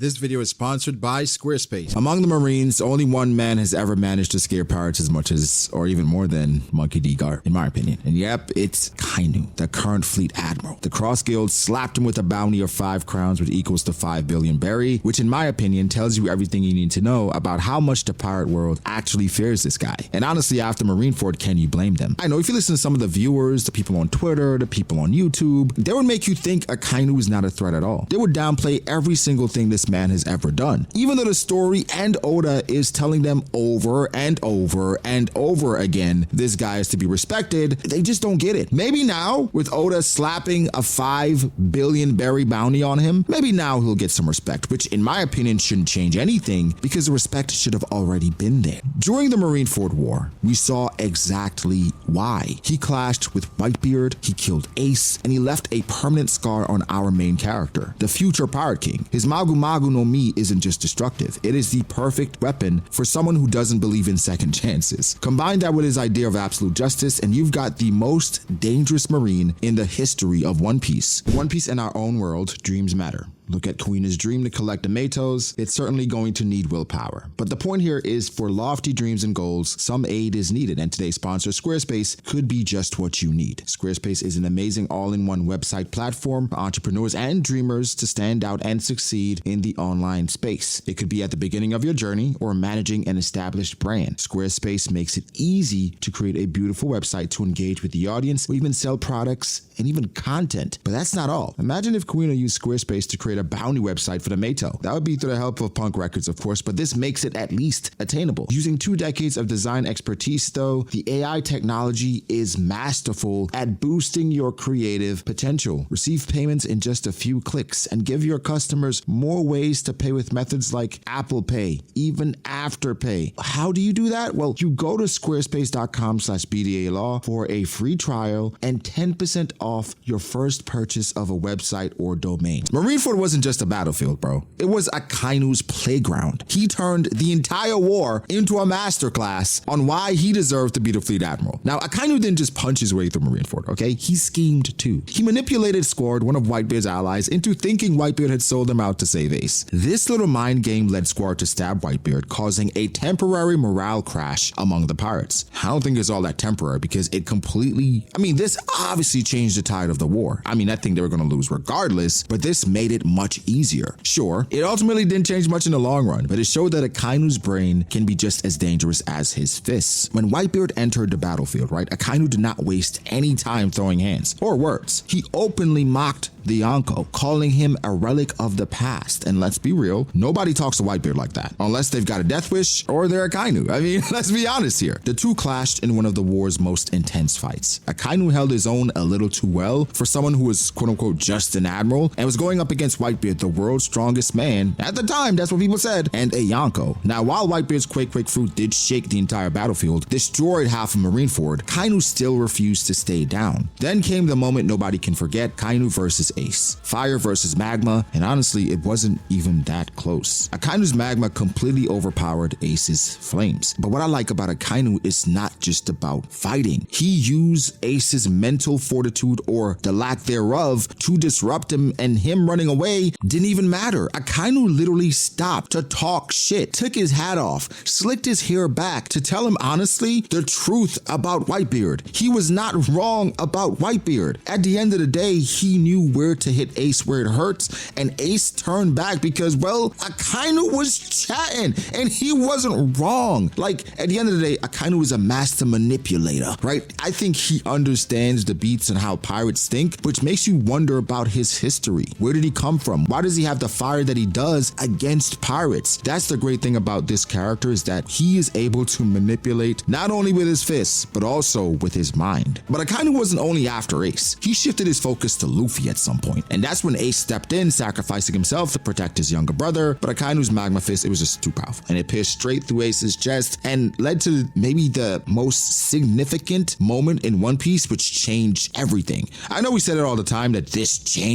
This video is sponsored by Squarespace. Among the Marines, only one man has ever managed to scare pirates as much as, or even more than, Monkey D. Gar, in my opinion. And yep, it's Akainu, the current fleet admiral. The Cross Guild slapped him with a bounty of 5 crowns, which equals to 5 billion berry, which in my opinion tells you everything you need to know about how much the pirate world actually fears this guy. And honestly, after Marineford, can you blame them? I know if you listen to some of the viewers, the people on Twitter, the people on YouTube, they would make you think Akainu is not a threat at all. They would downplay every single thing this man has ever done, even though the story and Oda is telling them over and over and over again this guy is to be respected. They just don't get it. Maybe now, with Oda slapping a 5 billion berry bounty on him, maybe now he'll get some respect, which in my opinion shouldn't change anything because the respect should have already been there. During the Marineford War, we saw exactly why. He clashed with Whitebeard, he killed Ace, and he left a permanent scar on our main character, the future Pirate King. His Magu Magu no Mi isn't just destructive, it is the perfect weapon for someone who doesn't believe in second chances. Combine that with his idea of absolute justice, and you've got the most dangerous Marine in the history of One Piece. One Piece in our own world, dreams matter. Look at Kuina's dream to collect the Matos. It's certainly going to need willpower. But the point here is, for lofty dreams and goals, some aid is needed, and today's sponsor, Squarespace, could be just what you need. Squarespace is an amazing all-in-one website platform for entrepreneurs and dreamers to stand out and succeed in the online space. It could be at the beginning of your journey or managing an established brand. Squarespace makes it easy to create a beautiful website to engage with the audience, or even sell products and even content. But that's not all. Imagine if Kuina used Squarespace to create a bounty website for the Mato. That would be through the help of Punk Records, of course, but this makes it at least attainable. Using 2 decades of design expertise, though, the AI technology is masterful at boosting your creative potential. Receive payments in just a few clicks and give your customers more ways to pay with methods like Apple Pay, even Afterpay. How do you do that? Well, you go to squarespace.com/B.D.A. law for a free trial and 10% off your first purchase of a website or domain. Marineford wasn't just a battlefield, bro. It was Akainu's playground. He turned the entire war into a masterclass on why he deserved to be the fleet admiral. Now, Akainu didn't just punch his way through Marineford, okay? He schemed too. He manipulated Squard, one of Whitebeard's allies, into thinking Whitebeard had sold him out to save Ace. This little mind game led Squard to stab Whitebeard, causing a temporary morale crash among the pirates. I don't think it's all that temporary because it completely, this obviously changed the tide of the war. I think they were going to lose regardless, but this made it much easier. Sure, it ultimately didn't change much in the long run, but it showed that Akainu's brain can be just as dangerous as his fists. When Whitebeard entered the battlefield, right, Akainu did not waste any time throwing hands or words. He openly mocked the Yonko, calling him a relic of the past. And let's be real, nobody talks to Whitebeard like that, unless they've got a death wish or they're Akainu. Let's be honest here. The two clashed in one of the war's most intense fights. Akainu held his own a little too well for someone who was quote-unquote just an admiral and was going up against Whitebeard, the world's strongest man. At the time, that's what people said, and a Yonko. Now, while Whitebeard's Quake fruit did shake the entire battlefield, destroyed half of Marineford, Akainu still refused to stay down. Then came the moment nobody can forget, Akainu versus Ace. Fire versus magma, and honestly, it wasn't even that close. Akainu's magma completely overpowered Ace's flames. But what I like about Akainu is not just about fighting. He used Ace's mental fortitude, or the lack thereof, to disrupt him, and him running away didn't even matter. Akainu literally stopped to talk shit, took his hat off, slicked his hair back to tell him honestly the truth about Whitebeard. He was not wrong about Whitebeard. At the end of the day, he knew where to hit Ace where it hurts, and Ace turned back because, well, Akainu was chatting and he wasn't wrong. At the end of the day, Akainu is a master manipulator, right? I think he understands the beats and how pirates think, which makes you wonder about his history. Where did he come from? Why does he have the fire that he does against pirates? That's the great thing about this character, is that he is able to manipulate not only with his fists, but also with his mind. But Akainu wasn't only after Ace. He shifted his focus to Luffy at some point, and that's when Ace stepped in, sacrificing himself to protect his younger brother. But Akainu's magma fist, it was just too powerful, and it pierced straight through Ace's chest and led to maybe the most significant moment in One Piece, which changed everything. I know we said it all the time that this changed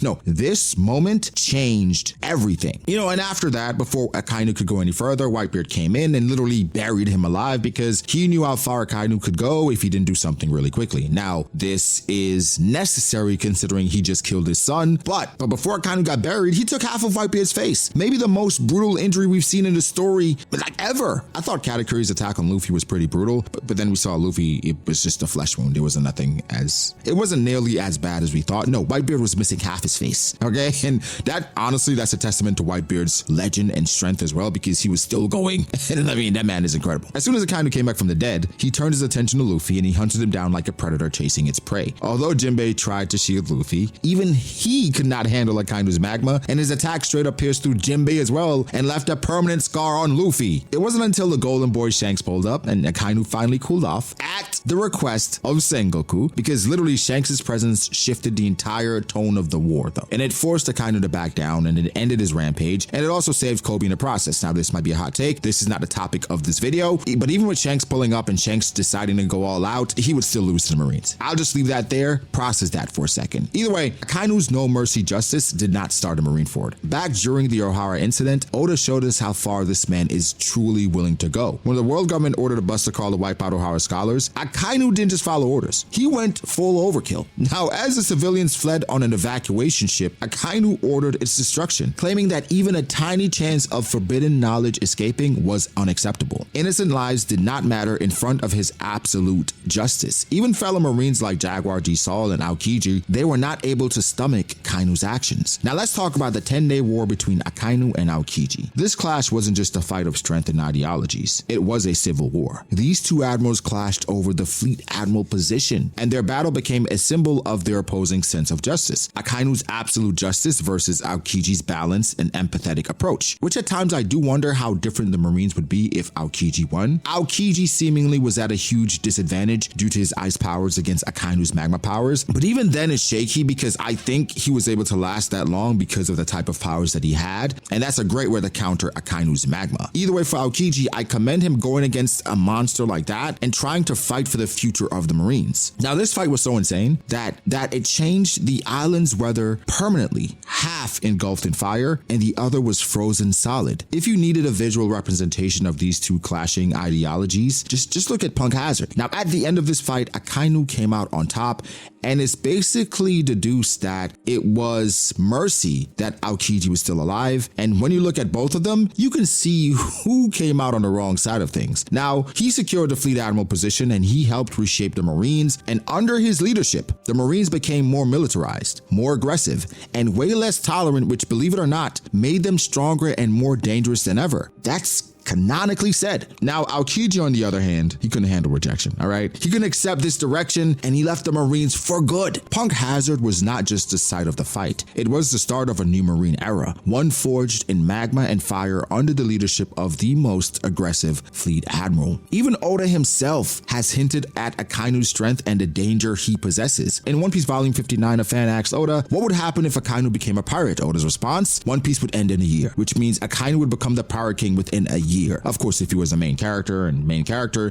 no, this moment changed everything. And after that, before Akainu could go any further, Whitebeard came in and literally buried him alive because he knew how far Akainu could go if he didn't do something really quickly. Now, this is necessary considering he just just killed his son. But before Akainu got buried, he took half of Whitebeard's face. Maybe the most brutal injury we've seen in the story, like ever. I thought Katakuri's attack on Luffy was pretty brutal, but then we saw Luffy, it was just a flesh wound. It wasn't nearly as bad as we thought. No, Whitebeard was missing half his face, okay? And that, honestly, that's a testament to Whitebeard's legend and strength as well, because he was still going. And I mean, that man is incredible. As soon as Akainu came back from the dead, he turned his attention to Luffy and he hunted him down like a predator chasing its prey. Although Jinbei tried to shield Luffy, even he could not handle Akainu's magma, and his attack straight up pierced through Jinbei as well and left a permanent scar on Luffy. It wasn't until the Golden Boy Shanks pulled up and Akainu finally cooled off at the request of Sengoku, because literally Shanks' presence shifted the entire tone of the war though. And it forced Akainu to back down, and it ended his rampage, and it also saved Kobe in the process. Now this might be a hot take, this is not the topic of this video, but even with Shanks pulling up and Shanks deciding to go all out, he would still lose to the Marines. I'll just leave that there, process that for a second. Either way, Akainu's no mercy justice did not start in Marineford. Back during the Ohara incident, Oda showed us how far this man is truly willing to go. When the world government ordered a buster call to wipe out Ohara scholars, Akainu didn't just follow orders. He went full overkill. Now, as the civilians fled on an evacuation ship, Akainu ordered its destruction, claiming that even a tiny chance of forbidden knowledge escaping was unacceptable. Innocent lives did not matter in front of his absolute justice. Even fellow Marines like Jaguar G. Saul and Aokiji, they were not able to stomach Akainu's actions. Now let's talk about the 10-day war between Akainu and Aokiji. This clash wasn't just a fight of strength and ideologies. It was a civil war. These two admirals clashed over the fleet admiral position, and their battle became a symbol of their opposing sense of justice. Akainu's absolute justice versus Aokiji's balanced and empathetic approach, which at times I do wonder how different the Marines would be if Aokiji won. Aokiji seemingly was at a huge disadvantage due to his ice powers against Akainu's magma powers, but even then it's shaky because I think he was able to last that long because of the type of powers that he had, and that's a great way to counter Akainu's magma. Either way, for Aokiji, I commend him going against a monster like that and trying to fight for the future of the Marines. Now this fight was so insane that it changed the island's weather permanently. Half engulfed in fire and the other was frozen solid. If you needed a visual representation of these two clashing ideologies, just look at Punk Hazard. Now at the end of this fight, Akainu came out on top, and it's basically deduced that it was mercy that Aokiji was still alive. And when you look at both of them, you can see who came out on the wrong side of things. Now, he secured the fleet admiral position and he helped reshape the Marines. And under his leadership, the Marines became more militarized, more aggressive, and way less tolerant, which, believe it or not, made them stronger and more dangerous than ever. That's canonically said. Now, Aokiji, on the other hand, he couldn't handle rejection, all right? He couldn't accept this direction, and he left the Marines for good. Punk Hazard was not just the site of the fight. It was the start of a new Marine era, one forged in magma and fire under the leadership of the most aggressive fleet admiral. Even Oda himself has hinted at Akainu's strength and the danger he possesses. In One Piece Volume 59, a fan asked Oda, what would happen if Akainu became a pirate? Oda's response, One Piece would end in a year, which means Akainu would become the pirate king within a year. Of course, if he was a main character,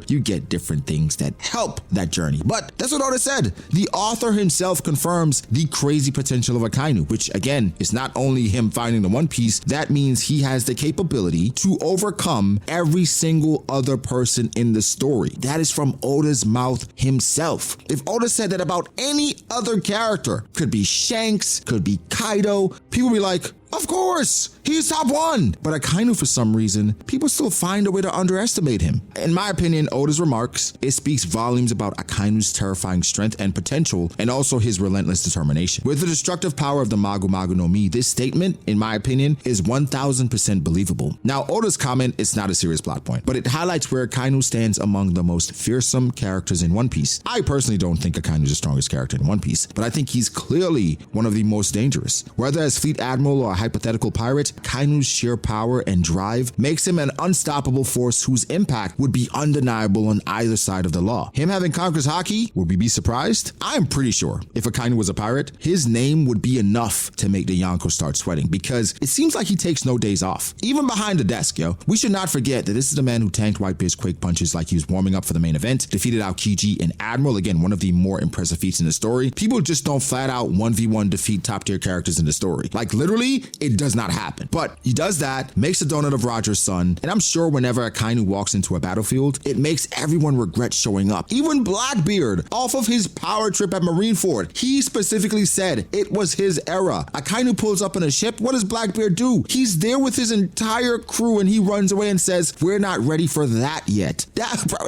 you get different things that help that journey. But that's what Oda said. The author himself confirms the crazy potential of Akainu, which again is not only him finding the One Piece, that means he has the capability to overcome every single other person in the story. That is from Oda's mouth himself. If Oda said that about any other character, could be Shanks, could be Kaido, people would be like, of course, he's top one. But Akainu, for some reason, people still find a way to underestimate him. In my opinion, Oda's remarks, it speaks volumes about Akainu's terrifying strength and potential, and also his relentless determination. With the destructive power of the Magu Magu no Mi, this statement, in my opinion, is 1000% believable. Now, Oda's comment is not a serious plot point, but it highlights where Akainu stands among the most fearsome characters in One Piece. I personally don't think Akainu is the strongest character in One Piece, but I think he's clearly one of the most dangerous. Whether as Fleet Admiral or a hypothetical pirate, Akainu's sheer power and drive makes him an unstoppable force whose impact would be undeniable on either side of the law. Him having conquered Haki, would we be surprised? I'm pretty sure if Akainu was a pirate, his name would be enough to make the Yonko start sweating, because it seems like he takes no days off. Even behind the desk, yo. We should not forget that this is the man who tanked Whitebeard's Quake punches like he was warming up for the main event, defeated Aokiji and Admiral, again, one of the more impressive feats in the story. People just don't flat out 1v1 defeat top tier characters in the story. Like literally, it does not happen. But he does that, makes a donut of Roger's son, and I'm sure whenever Akainu walks into a battlefield, it makes everyone regret showing up. Even Blackbeard, off of his power trip at Marineford, he specifically said it was his era. Akainu pulls up on a ship, what does Blackbeard do? He's there with his entire crew and he runs away and says, we're not ready for that yet. Bro,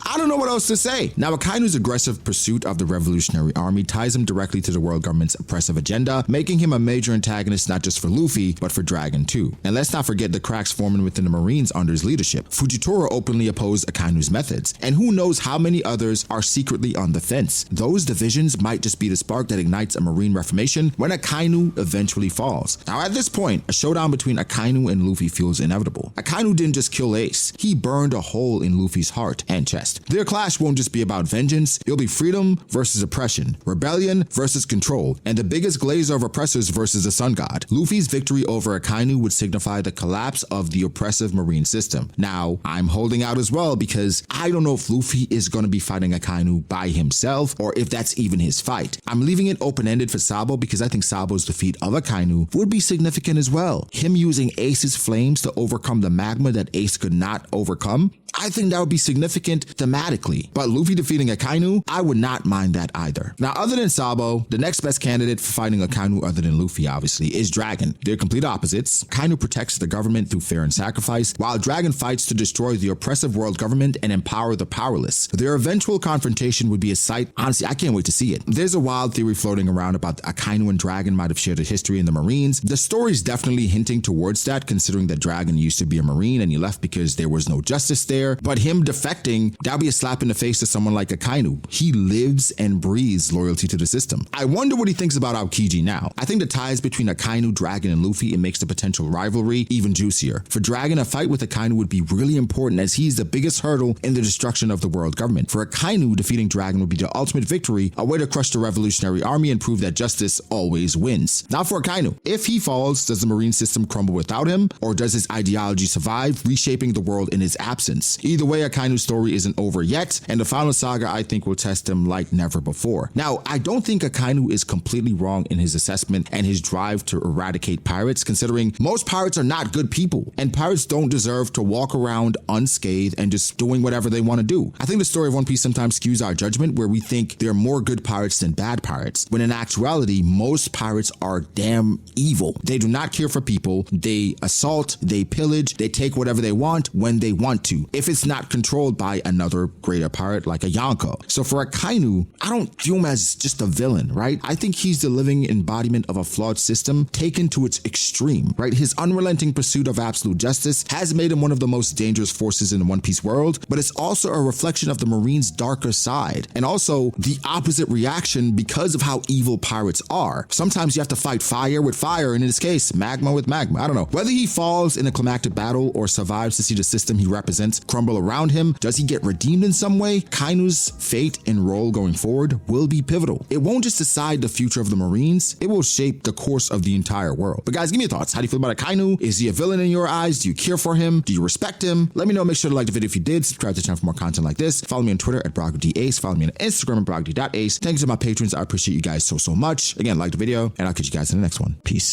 I don't know what else to say. Now, Akainu's aggressive pursuit of the Revolutionary Army ties him directly to the world government's oppressive agenda, making him a major antagonist not just for Luffy, but for Dragon too. And let's not forget the cracks forming within the Marines under his leadership. Fujitora openly opposed Akainu's methods, and who knows how many others are secretly on the fence. Those divisions might just be the spark that ignites a Marine reformation when Akainu eventually falls. Now, at this point, a showdown between Akainu and Luffy feels inevitable. Akainu didn't just kill Ace, he burned a hole in Luffy's heart and chest. Their clash won't just be about vengeance, it'll be freedom versus oppression, rebellion versus control, and the biggest glazer of oppressors versus the Sun God. Luffy's victory over Akainu would signify the collapse of the oppressive Marine system. Now, I'm holding out as well because I don't know if Luffy is going to be fighting Akainu by himself or if that's even his fight. I'm leaving it open-ended for Sabo because I think Sabo's defeat of Akainu would be significant as well. Him using Ace's flames to overcome the magma that Ace could not overcome, I think that would be significant thematically. But Luffy defeating Akainu, I would not mind that either. Now, other than Sabo, the next best candidate for fighting Akainu other than Luffy, obviously, is Dragon. They're complete opposites. Akainu protects the government through fear and sacrifice, while Dragon fights to destroy the oppressive world government and empower the powerless. Their eventual confrontation would be a sight. Honestly, I can't wait to see it. There's a wild theory floating around about Akainu and Dragon might have shared a history in the Marines. The story's definitely hinting towards that, considering that Dragon used to be a Marine and he left because there was no justice there. But him defecting, that'd be a slap in the face to someone like Akainu. He lives and breathes loyalty to the system. I wonder what he thinks about Aokiji now. I think the ties between Akainu, Dragon, and Luffy, it makes the potential rivalry even juicier. For Dragon, a fight with Akainu would be really important as he's the biggest hurdle in the destruction of the world government. For Akainu, defeating Dragon would be the ultimate victory, a way to crush the Revolutionary Army and prove that justice always wins. Now for Akainu, if he falls, does the Marine system crumble without him, or does his ideology survive, reshaping the world in his absence? Either way, Akainu's story isn't over yet, and the final saga, I think, will test him like never before. Now, I don't think Akainu is completely wrong in his assessment and his drive to eradicate pirates, considering most pirates are not good people, and pirates don't deserve to walk around unscathed and just doing whatever they want to do. I think the story of One Piece sometimes skews our judgment, where we think there are more good pirates than bad pirates, when in actuality, most pirates are damn evil. They do not care for people, they assault, they pillage, they take whatever they want when they want to, if it's not controlled by another greater pirate like a Yonko. So for Akainu, I don't view him as just a villain, right? I think he's the living embodiment of a flawed system taken to its extreme, right? His unrelenting pursuit of absolute justice has made him one of the most dangerous forces in the One Piece world, but it's also a reflection of the Marines' darker side, and also the opposite reaction because of how evil pirates are. Sometimes you have to fight fire with fire, and in this case, magma with magma. I don't know. Whether he falls in a climactic battle or survives to see the system he represents crumble around him, does he get redeemed in some way? Akainu's fate and role going forward will be pivotal. It won't just decide the future of the Marines, it will shape the course of the entire world. But guys, give me your thoughts. How do you feel about Akainu? Is he a villain in your eyes? Do you care for him? Do you respect him? Let me know. Make sure to like the video if you did. Subscribe to the channel for more content like this. Follow me on Twitter at B.D.A. Follow me on Instagram at B.D.A. Thanks to my patrons. I appreciate you guys so much. Again, like the video, and I'll catch you guys in the next one. Peace.